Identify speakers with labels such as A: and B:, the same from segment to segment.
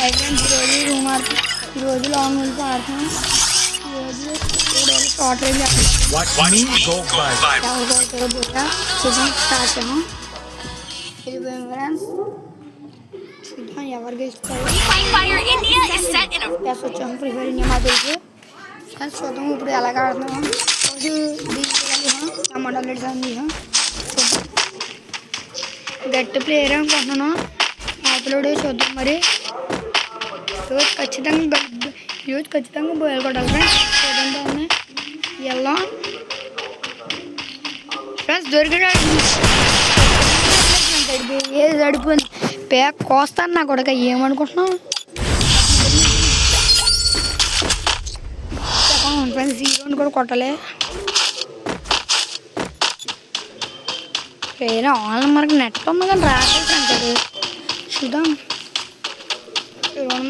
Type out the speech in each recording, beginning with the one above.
A: ఈరోజు ఈరోజు లాంగ్ వెళ్ళి ఆడుతున్నాం. ఈరోజు షార్ట్ రేంజ్ స్టార్ట్ చేసాము. వెళ్ళిపోయాం ఫ్రెండ్స్. చూద్దాం ఎవరు గెలుస్తారు. వచ్చాము ఫ్రీ ఫైర్ ఇండియా మా తెలుసు ఫ్రెండ్స్. చూద్దాం ఇప్పుడు ఎలాగ ఆడుతున్నాం. రోజు దీనికి మండలం తీసాం. గట్టి ప్లేయర్ అనుకుంటున్నాను. ఆపలోడు చూద్దాం మరి. ఈరోజు ఖచ్చితంగా బోయలు కొట్టాలి ఫ్రెండ్స్. చూద్దాం ఎలా ఫ్రెండ్స్ దొరికినాడు. ఏది అడిపోయింది ప్యాక్ కోస్తాను నా కొడక. ఏమనుకుంటున్నాం ఫ్రెండ్స్. ఈ రౌండ్ కూడా కొట్టాలి. వేరే ఆన్లైన్ మనకి నెట్ ఉంది కానీ రాలేదు అంటాడు. చూద్దాం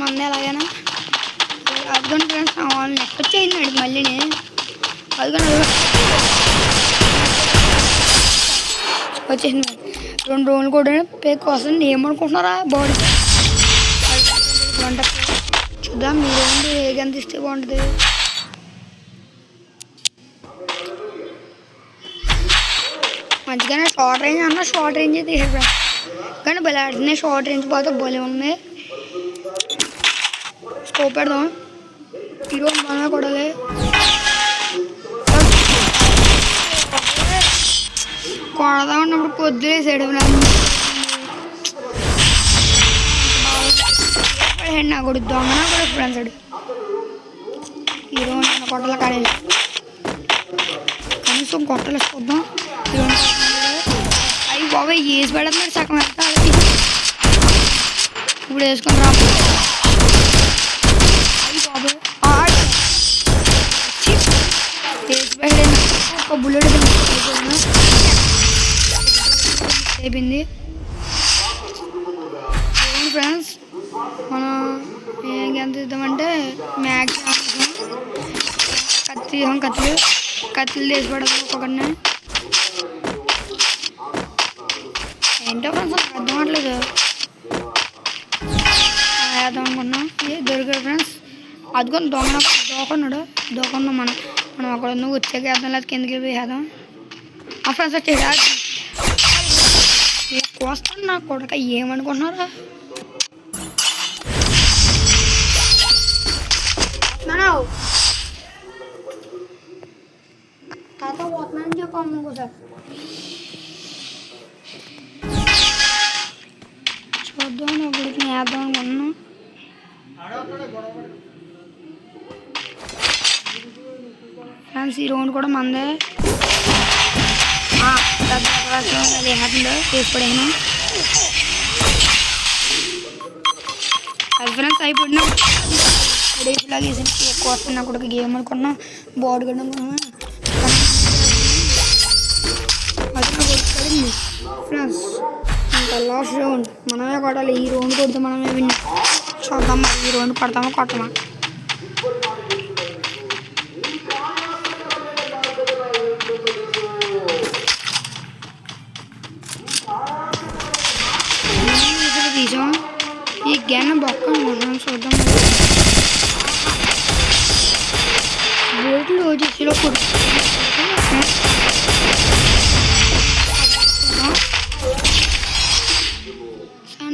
A: మంది ఎలాగైనా అదిగోండి ఫ్రెండ్స్. ఆన్లైన్ నెట్ వచ్చేయండి మళ్ళీ. అదిగోండి వచ్చేసింది. 2 రోజులు కూడా పేక్ వస్తుంది. ఏమనుకుంటున్నారా బాడీ వంట. చూద్దాం మీ రౌండ్ ఏగంత ఇస్తే బాగుంటుంది. మంచిగానే షార్ట్ రేంజ్ అన్న షార్ట్ రేంజ్ తీసాడు కానీ భలే ఆడుతున్నాయి. షార్ట్ రేంజ్ పోతే భలే ఉంది. స్కోప్ పెడదాం. ఈరోజు బాగా కొడాలి. కొడదాం ఉన్నప్పుడు పొద్దులేసాడు నా కూడా దొంగన కూడా ఫ్రెండ్స్. ఈరోజు మన కొట్టల కాడేది కనీసం కొట్టలు చూద్దాం. అవి బాబాయ్ వేసి పెడుతున్నాడు సగం ఎంత. ఇప్పుడు వేసుకొని రా. అవి బాబాయ్ వేసి పెట్టాను. ఒక బుల్లెట్ అయిపోయింది ఫ్రెండ్స్. మనం ఎంత ఇద్దామంటే మ్యాక్సిమం కత్తిలు వేసి పడదాం ఒక్కొక్కరిని. ఏంటో ఫ్రెండ్స్ అర్థం అవ్వట్లేదు. వేద్దాం అనుకున్నాం. దొరికాడు ఫ్రెండ్స్. అదిగొని దోకున్నాడు. మనం అక్కడ ఉన్న వచ్చాక వేద్దాం లేదా కిందకి వేద్దాం. ఆ ఫ్రెండ్స్ వచ్చేది వస్తాను నా కొడక. ఏమనుకుంటున్నారా తాత పోతున్నానని చెప్పి అమ్మకు సార్. చూద్దాం ఒకటికి వేద్దాం అనుకున్నాం. ఫ్రెండ్స్ ఈ రౌండ్ కూడా మందే. అది హ్యాపీలో తీసుకోవడాను. అది ఫ్రెండ్స్ అయిపోయినా డేస్లాగా వేసి ఎక్కువ వస్తున్నా కూడా గేమ్ అనుకున్నా. బాడీ కూడా అనుకున్నా ఫ్రెండ్స్. ఇంకా లాస్ట్ రౌండ్ మనమే కొట్టాలి. ఈ రౌండ్ కొడితే మనమే విన్. చూద్దాం మరి ఈ రౌండ్ కొడతామా కొట్టమా. తీసాం. ఈ గ్యాన్ బొక్క అనుకుంటున్నాం. చూద్దాం బోట్లు చేసిలో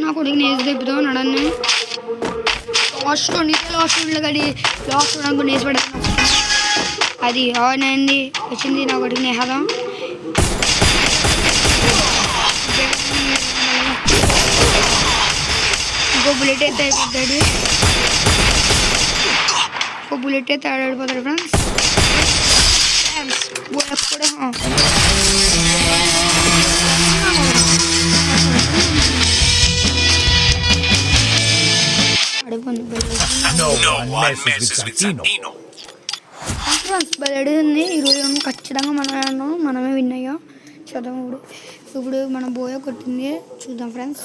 A: నా కొడుకు నేసి తెప్పుతాం నడన్ని. లాస్ట్ గడి లాస్ట్ నాకు నేసి పడతాను. అది ఆన్ అయింది వచ్చింది నా కొడుకు నేహదాం. ఇంకో బుల్లెట్ అయితే అయిపోతాడు. ఆడిపోతాడు ఫ్రెండ్స్. కూడా బలడి ఉంది. ఈరోజు ఖచ్చితంగా మనమే విన్ అయ్యాం. చూద్దాం ఇప్పుడు మన బోయ కొట్టింది. చూద్దాం friends.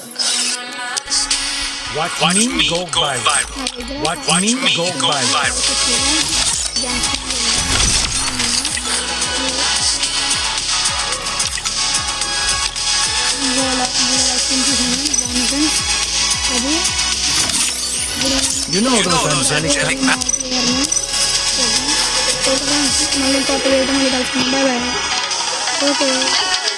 B: Watch me go viral. Watch me go viral.
A: అది ఇప్పుడు
B: You know those angelic
A: మళ్ళీ కొత్త వీడియో మళ్ళీ కలుసుకుందాం. Bye bye. ఓకే